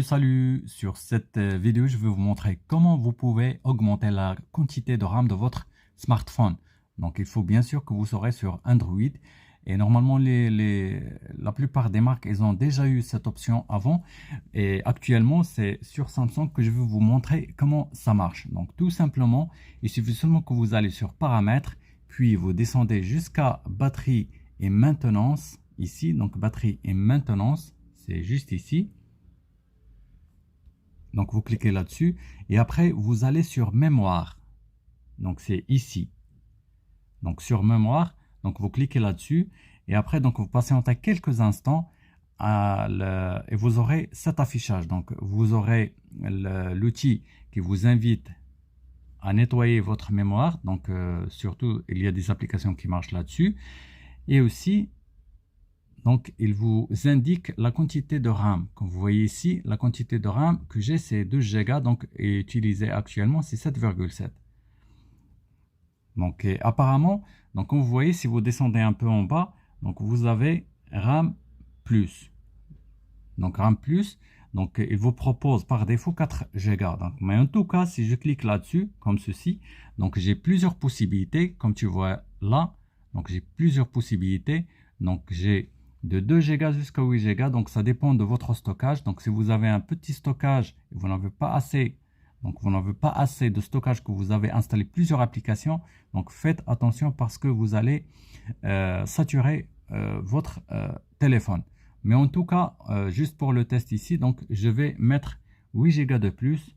Salut! Sur cette vidéo, je vais vous montrer comment vous pouvez augmenter la quantité de RAM de votre smartphone. Donc, il faut bien sûr que vous serez sur Android. Et normalement, la plupart des marques, ils ont déjà eu cette option avant. Et actuellement, c'est sur Samsung que je vais vous montrer comment ça marche. Donc, tout simplement, il suffit seulement que vous allez sur Paramètres, puis vous descendez jusqu'à Batterie et Maintenance. Ici, donc Batterie et Maintenance, c'est juste ici. Donc, vous cliquez là-dessus et après, vous allez sur Mémoire. Donc, c'est ici. Donc, sur Mémoire, donc vous cliquez là-dessus et après, donc vous patientez quelques instants et vous aurez cet affichage. Donc, vous aurez l'outil qui vous invite à nettoyer votre mémoire. Donc, surtout, il y a des applications qui marchent là-dessus. Et aussi, donc, il vous indique la quantité de RAM. Comme vous voyez ici, la quantité de RAM que j'ai, c'est 12 Go. Donc, et utilisé actuellement, c'est 7,7. Donc, apparemment, donc, comme vous voyez, si vous descendez un peu en bas, donc, vous avez RAM plus. Donc, RAM plus. Donc, il vous propose par défaut 4 Go. Donc, mais en tout cas, si je clique là-dessus, comme ceci, donc, j'ai plusieurs possibilités. Comme tu vois là, donc, j'ai plusieurs possibilités. Donc, j'ai de 2 Go jusqu'à 8 Go. Donc, ça dépend de votre stockage. Donc, si vous avez un petit stockage et vous n'avez pas assez, donc vous n'avez pas assez de stockage, que vous avez installé plusieurs applications, donc faites attention parce que vous allez saturer votre téléphone. Mais en tout cas, juste pour le test ici, donc je vais mettre 8 Go de plus,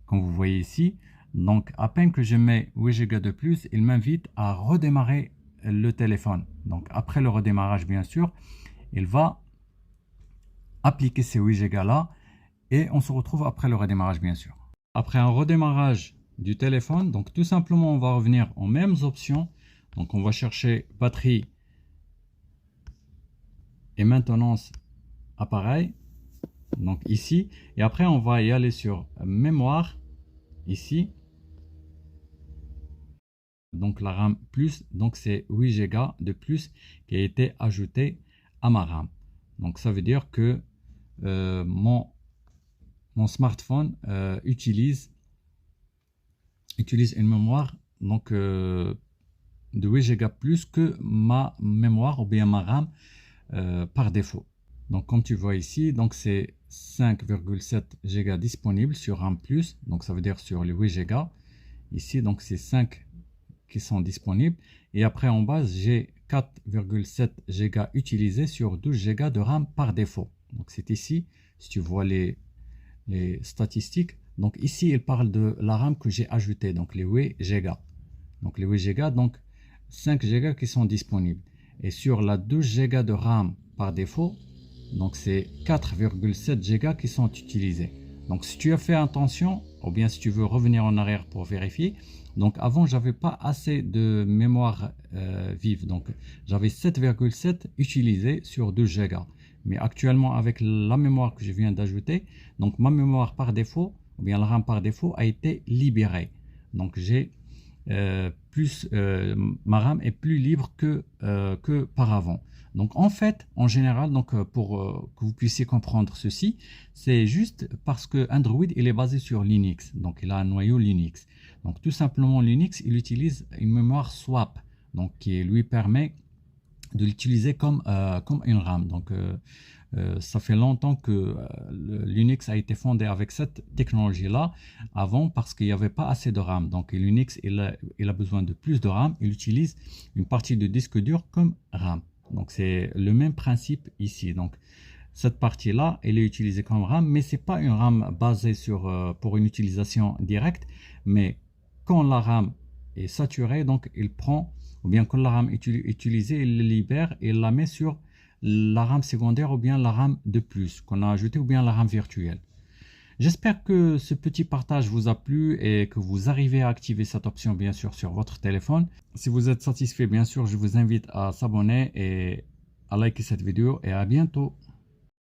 comme vous voyez ici. Donc, à peine que je mets 8 Go de plus, il m'invite à redémarrer le téléphone. Donc, après le redémarrage, bien sûr, il va appliquer ces 8 Go là et on se retrouve après le redémarrage, bien sûr. Après un redémarrage du téléphone, donc tout simplement, on va revenir aux mêmes options. Donc, on va chercher batterie et maintenance appareil. Donc, ici. Et après, on va y aller sur mémoire, ici. Donc, la RAM plus, donc c'est 8 Go de plus qui a été ajouté à ma RAM. Donc, ça veut dire que mon smartphone utilise une mémoire donc, de 8 Go plus que ma mémoire ou bien ma RAM par défaut. Donc, comme tu vois ici, donc c'est 5,7 Go disponible sur RAM+, donc ça veut dire sur les 8 Go. Ici, donc c'est 5 qui sont disponibles. Et après, en bas, j'ai 4,7 Go utilisés sur 12 Go de RAM par défaut. Donc, c'est ici, si tu vois les statistiques. Donc, ici, il parle de la RAM que j'ai ajoutée, donc les 8 Go. Donc, les 8 Go, donc 5 Go qui sont disponibles. Et sur la 12 Go de RAM par défaut, donc c'est 4,7 Go qui sont utilisés. Donc, si tu as fait attention, ou bien si tu veux revenir en arrière pour vérifier, donc avant, j'avais pas assez de mémoire vive. Donc, j'avais 7,7 utilisé sur 12 Go. Mais actuellement, avec la mémoire que je viens d'ajouter, donc ma mémoire par défaut, ou bien la RAM par défaut, a été libérée. Donc, j'ai ma RAM est plus libre que par avant. Donc en fait, en général, donc pour que vous puissiez comprendre ceci, c'est juste parce que Android il est basé sur Linux, donc il a un noyau Linux. Donc tout simplement Linux, il utilise une mémoire swap, donc qui lui permet de l'utiliser comme une RAM. Donc ça fait longtemps que Linux a été fondé avec cette technologie-là avant parce qu'il n'y avait pas assez de RAM. Donc Linux, il a besoin de plus de RAM. Il utilise une partie de disque dur comme RAM. Donc c'est le même principe ici. Donc cette partie-là, elle est utilisée comme RAM, mais c'est pas une RAM basée sur pour une utilisation directe. Mais quand la RAM est saturée, donc il prend, ou bien quand la RAM est utilisée, il la libère et il la met sur la RAM secondaire ou bien la RAM de plus qu'on a ajouté ou bien la RAM virtuelle. J'espère que ce petit partage vous a plu et que vous arrivez à activer cette option bien sûr sur votre téléphone. Si vous êtes satisfait, bien sûr, je vous invite à s'abonner et à liker cette vidéo et à bientôt.